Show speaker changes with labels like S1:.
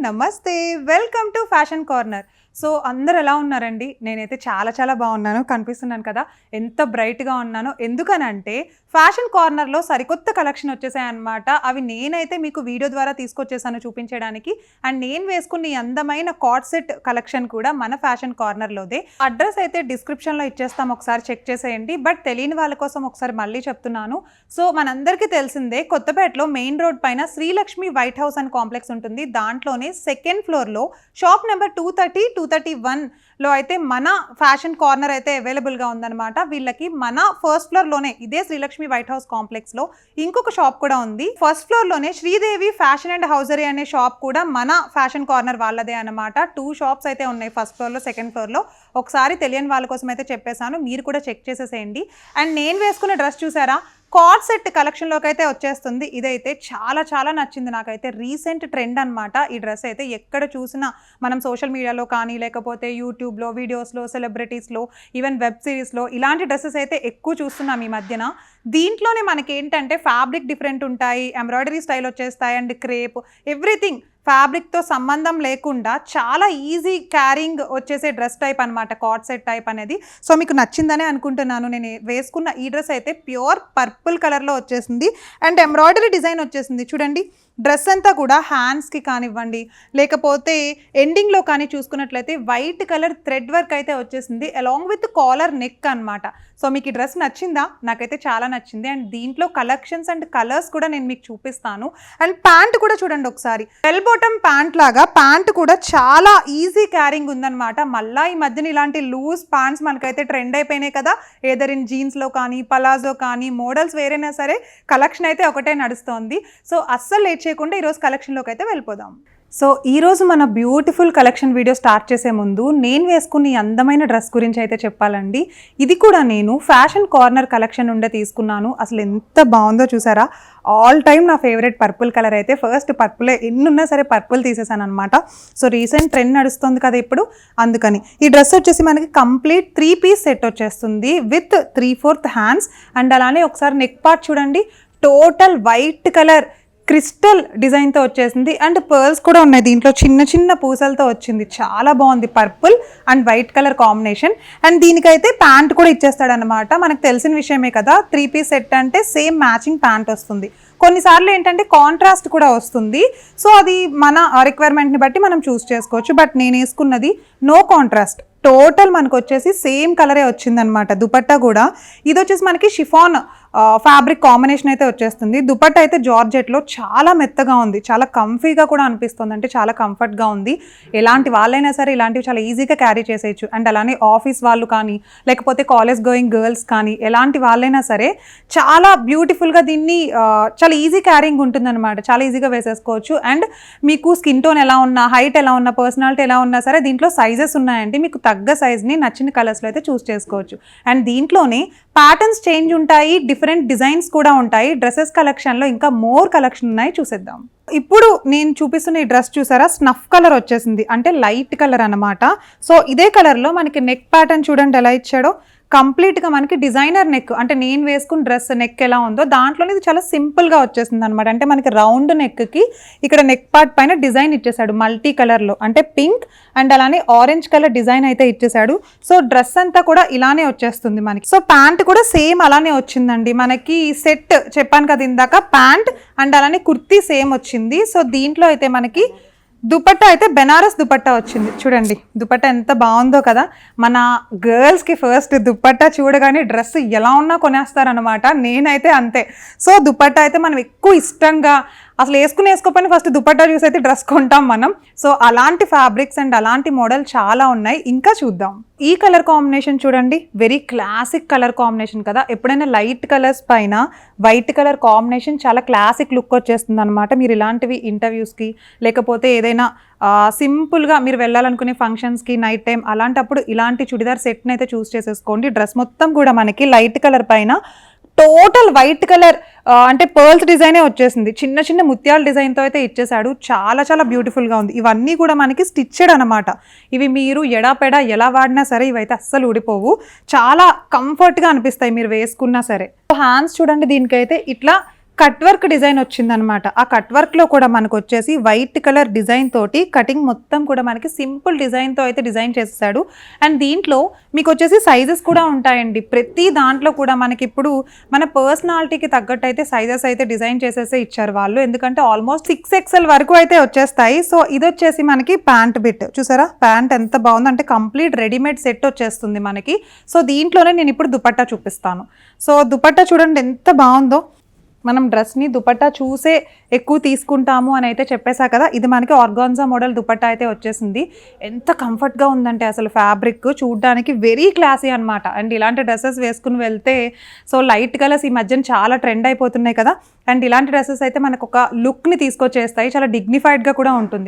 S1: నమస్తే, welcome to fashion corner. So అందరు ఎలా ఉన్నారండి? నేనైతే చాలా బాగున్నాను. కనిపిస్తున్నాను కదా ఎంత బ్రైట్గా ఉన్నానో. ఎందుకనంటే ఫ్యాషన్ కార్నర్లో సరికొత్త కలెక్షన్ వచ్చేసాయన్నమాట. అవి నేనైతే మీకు వీడియో ద్వారా తీసుకొచ్చేసాను చూపించడానికి. అండ్ నేను వేసుకున్న ఈ అందమైన కార్డ్ సెట్ కలెక్షన్ కూడా మన ఫ్యాషన్ కార్నర్లోదే. అడ్రస్ అయితే డిస్క్రిప్షన్లో ఇచ్చేస్తాం, ఒకసారి చెక్ చేసేయండి. బట్ తెలియని వాళ్ళ కోసం ఒకసారి మళ్ళీ చెప్తున్నాను. సో మనందరికీ తెలిసిందే, కొత్తపేటలో మెయిన్ రోడ్ పైన Srilakshmi white house and complex ఉంటుంది. దాంట్లోనే సెకండ్ ఫ్లోర్లో షాప్ నెంబర్ 231లో అయితే మన ఫ్యాషన్ కార్నర్ అయితే అవైలబుల్గా ఉందన్నమాట. వీళ్ళకి మన ఫస్ట్ ఫ్లోర్లోనే ఇదే శ్రీలక్ష్మి వైట్ హౌస్ కాంప్లెక్స్లో ఇంకొక షాప్ కూడా ఉంది. ఫస్ట్ ఫ్లోర్లోనే శ్రీదేవి ఫ్యాషన్ అండ్ హౌజరీ అనే షాప్ కూడా మన ఫ్యాషన్ కార్నర్ వాళ్ళదే అనమాట. 2 షాప్స్ అయితే ఉన్నాయి, ఫస్ట్ ఫ్లోర్లో సెకండ్ ఫ్లోర్లో. ఒకసారి తెలియని వాళ్ళ కోసం అయితే చెప్పేశాను, మీరు కూడా చెక్ చేసేసేయండి. అండ్ నేను వేసుకున్న డ్రెస్ చూసారా, కార్డ్ సెట్ కలెక్షన్లోకి అయితే వచ్చేస్తుంది. ఇదైతే చాలా నచ్చింది నాకైతే. రీసెంట్ ట్రెండ్ అనమాట ఈ డ్రెస్ అయితే. ఎక్కడ చూసినా మనం సోషల్ మీడియాలో కానీ లేకపోతే యూట్యూబ్లో వీడియోస్లో సెలబ్రిటీస్లో ఈవెన్ వెబ్ సిరీస్లో ఇలాంటి డ్రెస్సెస్ అయితే ఎక్కువ చూస్తున్నాం ఈ మధ్యన. దీంట్లోనే మనకి ఏంటంటే ఫ్యాబ్రిక్ డిఫరెంట్ ఉంటాయి, ఎంబ్రాయిడరీ స్టైల్ వచ్చేస్తాయి, అండ్ క్రేప్ ఎవ్రీథింగ్ ఫ్యాబ్రిక్తో సంబంధం లేకుండా చాలా ఈజీ క్యారింగ్ వచ్చేసే డ్రెస్ టైప్ అనమాట కార్డ్ సెట్ టైప్ అనేది. సో మీకు నచ్చిందనే అనుకుంటున్నాను. నేను వేసుకున్న ఈ డ్రెస్ అయితే ప్యూర్ పర్పుల్ కలర్లో వచ్చేసింది అండ్ ఎంబ్రాయిడరీ డిజైన్ వచ్చేసింది. చూడండి, డ్రెస్ అంతా కూడా హ్యాండ్స్కి కానివ్వండి లేకపోతే ఎండింగ్లో కానీ చూసుకున్నట్లయితే వైట్ కలర్ థ్రెడ్ వర్క్ అయితే వచ్చేసింది అలాంగ్ విత్ కాలర్ నెక్ అనమాట. సో మీకు ఈ డ్రెస్ నచ్చిందా? నాకైతే చాలా నచ్చింది. అండ్ దీంట్లో కలెక్షన్స్ అండ్ కలర్స్ కూడా నేను మీకు చూపిస్తాను. అండ్ ప్యాంట్ కూడా చూడండి ఒకసారి, బెల్ బాటమ్ ప్యాంట్ లాగా ప్యాంట్ కూడా చాలా ఈజీ క్యారింగ్ ఉందన్నమాట. మళ్ళీ ఈ మధ్యన ఇలాంటి లూజ్ ప్యాంట్స్ మనకైతే ట్రెండ్ అయిపోయినాయి కదా, ఏదర్ ఇన్ జీన్స్లో కానీ పలాజో కానీ మోడల్స్ వేరైనా సరే కలెక్షన్ అయితే ఒకటే నడుస్తోంది. సో అస్సలు లేట్ చేయకుండా ఈరోజు కలెక్షన్లోకి అయితే వెళ్ళిపోదాం. సో ఈరోజు మన బ్యూటిఫుల్ కలెక్షన్ వీడియో స్టార్ట్ చేసే ముందు నేను వేసుకున్న ఈ అందమైన డ్రెస్ గురించి అయితే చెప్పాలండి. ఇది కూడా నేను ఫ్యాషన్ కార్నర్ కలెక్షన్ నుండే తీసుకున్నాను. అసలు ఎంత బాగుందో చూసారా. ఆల్ టైమ్ నా ఫేవరెట్ పర్పుల్ కలర్ అయితే. ఫస్ట్ పర్పులే, ఎన్నున్నా సరే పర్పుల్ తీసేసాను అనమాట. సో రీసెంట్ ట్రెండ్ నడుస్తుంది కదా ఇప్పుడు, అందుకని. ఈ డ్రెస్ వచ్చేసి మనకి కంప్లీట్ 3 పీస్ సెట్ వచ్చేస్తుంది విత్ 3/4 హ్యాండ్స్. అండ్ అలానే ఒకసారి నెక్ పార్ట్ చూడండి, టోటల్ వైట్ కలర్ క్రిస్టల్ డిజైన్తో వచ్చేసింది. అండ్ పర్ల్స్ కూడా ఉన్నాయి దీంట్లో, చిన్న పూసలతో వచ్చింది. చాలా బాగుంది, purple and white colour combination. And దీనికైతే ప్యాంట్ కూడా ఇచ్చేస్తాడనమాట. మనకు తెలిసిన విషయమే కదా, 3 పీస్ సెట్ అంటే సేమ్ మ్యాచింగ్ ప్యాంట్ వస్తుంది. కొన్నిసార్లు ఏంటంటే కాంట్రాస్ట్ కూడా వస్తుంది. సో అది మన రిక్వైర్మెంట్ని బట్టి మనం చూస్ చేసుకోవచ్చు. బట్ నేను వేసుకున్నది నో కాంట్రాస్ట్, టోటల్ మనకు వచ్చేసి సేమ్ కలరే వచ్చిందనమాట. దుపట్టా కూడా ఇది వచ్చేసి మనకి షిఫాన్ ఫ్యాబ్రిక్ కాంబినేషన్ అయితే వచ్చేస్తుంది. దుపట్టా అయితే జార్జెట్లో చాలా మెత్తగా ఉంది, చాలా కంఫీగా కూడా అనిపిస్తుంది, అంటే చాలా కంఫర్ట్గా ఉంది. ఎలాంటి వాళ్ళైనా సరే ఇలాంటివి చాలా ఈజీగా క్యారీ చేసేయచ్చు. అండ్ అలానే ఆఫీస్ వాళ్ళు కానీ లేకపోతే కాలేజ్ గోయింగ్ గర్ల్స్ కానీ ఎలాంటి వాళ్ళైనా సరే చాలా బ్యూటిఫుల్గా దీన్ని చాలా ఈజీ క్యారింగ్ ఉంటుందన్నమాట. చాలా ఈజీగా వేసేసుకోవచ్చు. అండ్ మీకు స్కిన్ టోన్ ఎలా ఉన్నా, హైట్ ఎలా ఉన్నా, పర్సనాలిటీ ఎలా ఉన్నా సరే దీంట్లో సైజెస్ ఉన్నాయండి. మీకు తగ్గ సైజ్ని నచ్చిన కలర్స్లో అయితే చూస్ చేసుకోవచ్చు. అండ్ దీంట్లోనే ప్యాటర్న్స్ చేంజ్ ఉంటాయి, డిఫరెంట్ డిజైన్స్ కూడా ఉంటాయి. డ్రెస్సెస్ కలెక్షన్లో ఇంకా మోర్ కలెక్షన్ ఉన్నాయి, చూసేద్దాం. ఇప్పుడు నేను చూపిస్తున్న ఈ డ్రెస్ చూసారా, స్నఫ్ కలర్ వచ్చేసింది, అంటే లైట్ కలర్ అనమాట. సో ఇదే కలర్లో మనకి నెక్ ప్యాటర్న్ చూడండి ఎలా ఇచ్చాడో. కంప్లీట్గా మనకి డిజైనర్ నెక్, అంటే నేను వేసుకున్న డ్రెస్ నెక్ ఎలా ఉందో దాంట్లోనే ఇది చాలా సింపుల్గా వచ్చేసింది అనమాట. అంటే మనకి రౌండ్ నెక్కి ఇక్కడ నెక్ పార్ట్ పైన డిజైన్ ఇచ్చేసాడు మల్టీ కలర్లో, అంటే పింక్ అండ్ అలానే ఆరెంజ్ కలర్ డిజైన్ అయితే ఇచ్చేసాడు. సో డ్రెస్ అంతా కూడా ఇలానే వచ్చేస్తుంది మనకి. సో ప్యాంట్ కూడా సేమ్ అలానే వచ్చిందండి మనకి. సెట్ చెప్పాను కదా ఇందాక, ప్యాంట్ అండ్ అలానే కుర్తీ సేమ్ వచ్చింది. సో దీంట్లో అయితే మనకి దుపట్టా అయితే బెనారస్ దుపట్టా వచ్చింది. చూడండి దుపట్టా ఎంత బాగుందో కదా. మన గర్ల్స్కి ఫస్ట్ దుపట్టా చూడగానే డ్రెస్ ఎలా ఉన్నా కొనేస్తారనమాట. నేనైతే అంతే. సో దుపట్టా అయితే మనం ఎక్కువ ఇష్టంగా అసలు వేసుకోకపోయినా ఫస్ట్ దుపట్టా చూసి అయితే డ్రెస్ కొంటాం మనం. సో అలాంటి ఫ్యాబ్రిక్స్ అండ్ అలాంటి మోడల్ చాలా ఉన్నాయి. ఇంకా చూద్దాం. ఈ కలర్ కాంబినేషన్ చూడండి, వెరీ క్లాసిక్ కలర్ కాంబినేషన్ కదా. ఎప్పుడైనా లైట్ కలర్స్ పైన వైట్ కలర్ కాంబినేషన్ చాలా క్లాసిక్ లుక్ వచ్చేస్తుంది అనమాట. మీరు ఇలాంటివి ఇంటర్వ్యూస్కి లేకపోతే ఏదైనా సింపుల్గా మీరు వెళ్ళాలనుకునే ఫంక్షన్స్కి నైట్ టైం అలాంటప్పుడు ఇలాంటి చుడిదార్ సెట్ని అయితే చూస్ చేసేసుకోండి. డ్రెస్ మొత్తం కూడా మనకి లైట్ కలర్ పైన టోటల్ వైట్ కలర్ అంటే పర్ల్స్ డిజైనే వచ్చేసింది. చిన్న ముత్యాల డిజైన్తో అయితే ఇచ్చేసాడు. చాలా బ్యూటిఫుల్గా ఉంది. ఇవన్నీ కూడా మనకి స్టిచ్చెడ్ అనమాట. ఇవి మీరు ఎడాపెడ ఎలా వాడినా సరే ఇవైతే అస్సలు ఊడిపోవు. చాలా కంఫర్ట్గా అనిపిస్తాయి మీరు వేసుకున్నా సరే. హ్యాండ్స్ చూడండి, దీనికైతే ఇట్లా కట్ వర్క్ డిజైన్ వచ్చిందనమాట. ఆ కట్ వర్క్లో కూడా మనకు వచ్చేసి వైట్ కలర్ డిజైన్ తోటి కటింగ్ మొత్తం కూడా మనకి సింపుల్ డిజైన్తో అయితే డిజైన్ చేసేసాడు. అండ్ దీంట్లో మీకు వచ్చేసి సైజెస్ కూడా ఉంటాయండి. ప్రతి దాంట్లో కూడా మనకి ఇప్పుడు మన పర్సనాలిటీకి తగ్గట్టు అయితే సైజెస్ అయితే డిజైన్ చేసేసే ఇచ్చారు వాళ్ళు. ఎందుకంటే ఆల్మోస్ట్ 6XL వరకు అయితే వచ్చేస్తాయి. సో ఇది వచ్చేసి మనకి ప్యాంట్ బిట్ చూసారా, ప్యాంట్ ఎంత బాగుందో అంటే కంప్లీట్ రెడీమేడ్ సెట్ వచ్చేస్తుంది మనకి. సో దీంట్లోనే నేను ఇప్పుడు దుపట్టా చూపిస్తాను. సో దుపట్టా చూడండి ఎంత బాగుందో. మనం డ్రెస్ని దుపట్టా చూసే ఎక్కువ తీసుకుంటాము అని అయితే చెప్పేసా కదా. ఇది మనకి ఆర్గాన్జా మోడల్ దుపట్టా అయితే వచ్చేసింది. ఎంత కంఫర్ట్గా ఉందంటే అసలు ఫ్యాబ్రిక్ చూడడానికి వెరీ క్లాసీ అనమాట. అండ్ ఇలాంటి డ్రెస్సెస్ వేసుకుని వెళ్తే సో లైట్ కలర్స్ ఈ మధ్యన చాలా ట్రెండ్ అయిపోతున్నాయి కదా. అండ్ ఇలాంటి డ్రెస్సెస్ అయితే మనకు ఒక లుక్ని తీసుకొచ్చేస్తాయి, చాలా డిగ్నిఫైడ్గా కూడా ఉంటుంది.